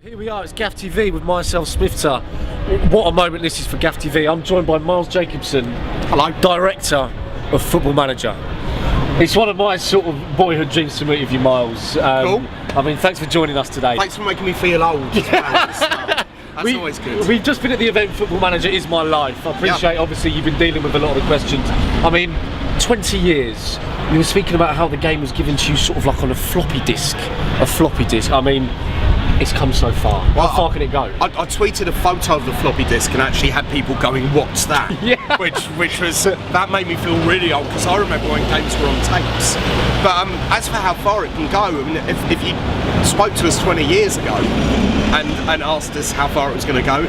Here we are, it's Gaff TV with myself, Smifter. What a moment this is for Gaff TV. I'm joined by Miles Jacobsen, hello, Director of Football Manager. It's one of my sort of boyhood dreams to meet with you, Miles. Cool. I mean, thanks for joining us today. Thanks for making me feel old as well. That's always good. We've just been at the event Football Manager Is My Life. I appreciate, obviously, you've been dealing with a lot of the questions. I mean, 20 years, you were speaking about how the game was given to you sort of like on a floppy disk. I mean, it's come so far. Well, how far can it go? I tweeted a photo of the floppy disk and actually had people going, "What's that?" Yeah. Which was that made me feel really old because I remember when games were on tapes. But as for how far it can go, I mean, if you spoke to us 20 years ago and asked us how far it was going to go,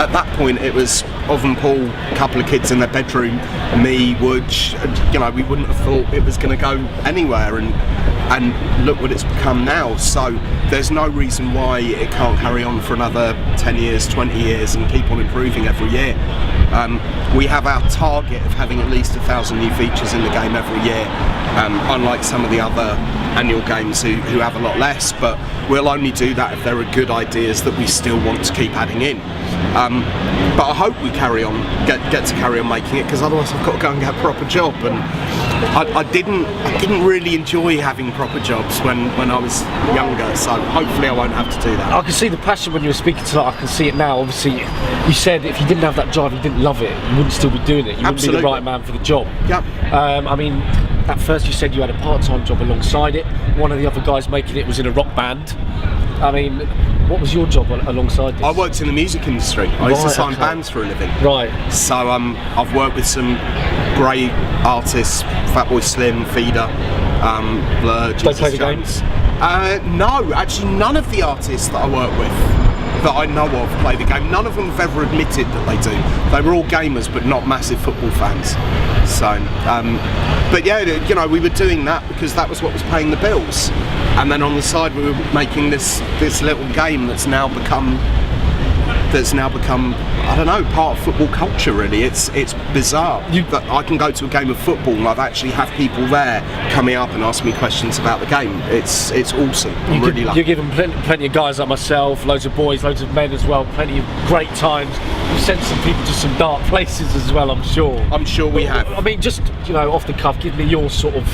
at that point it was Ov and Paul, a couple of kids in their bedroom, me, Woods. You know, we wouldn't have thought it was going to go anywhere, and look what it's become now. So there's no reason why it can't carry on for another 10 years, 20 years and keep on improving every year. We have our target of having at least 1,000 new features in the game every year, unlike some of the other annual games who have a lot less, but we'll only do that if there are good ideas that we still want to keep adding in. But I hope we get to carry on making it, because otherwise I've got to go and get a proper job, and I didn't really enjoy having proper jobs when I was younger, so hopefully I won't have to do that. I can see the passion when you were speaking to that. I can see it now. Obviously, you said if you didn't have that drive, you didn't love it, you wouldn't still be doing it. You wouldn't be the right man for the job. Yep. I mean, at first you said you had a part-time job alongside it. One of the other guys making it was in a rock band. I mean, what was your job alongside this? I worked in the music industry. I used to sign bands for a living. Right. So I've worked with some great artists, Fatboy Slim, Feeder, Blur, Jesus play the Jones. No, actually none of the artists that I work with that I know of play the game. None of them have ever admitted that they do. They were all gamers but not massive football fans. So, but yeah, you know, we were doing that because that was what was paying the bills. And then on the side we were making this little game that's now become I don't know, part of football culture really. It's bizarre that I can go to a game of football and I've actually have people there coming up and ask me questions about the game. It's awesome. I'm really lucky. You're giving plenty of guys like myself, loads of boys, loads of men as well, plenty of great times. You've sent some people to some dark places as well, I'm sure. I'm sure we have. I mean, just, you know, off the cuff, give me your sort of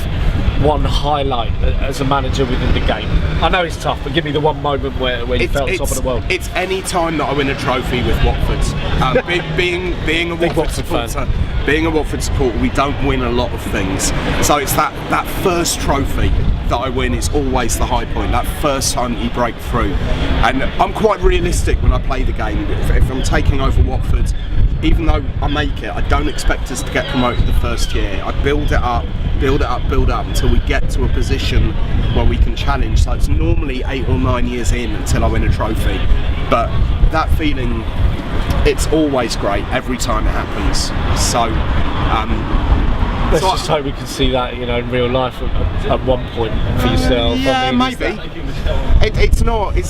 one highlight as a manager within the game. I know it's tough, but give me the one moment where you felt top of the world. It's any time that I win a trophy with Watford. Being a Watford supporter, we don't win a lot of things. So it's that first trophy that I win is always the high point. That first time that you break through. And I'm quite realistic when I play the game. If I'm taking over Watford, even though I make it, I don't expect us to get promoted the first year. I build it up until we get to a position where we can challenge. So it's normally 8 or 9 years in until I win a trophy. But that feeling, it's always great every time it happens. So let's just hope we can see that, you know, in real life at one point for yourself. Yeah, I mean, maybe. It's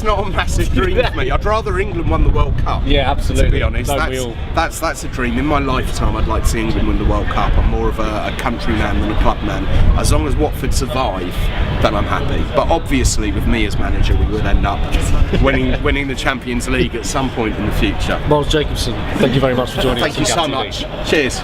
not a massive dream for me. I'd rather England won the World Cup. Yeah, absolutely. To be honest, that's a dream. In my lifetime, I'd like to see England win the World Cup. I'm more of a country man than a club man. As long as Watford survive, then I'm happy. But obviously, with me as manager, we would end up winning the Champions League at some point in the future. Miles Jacobsen, thank you very much for joining us. Thank you so much. Cheers.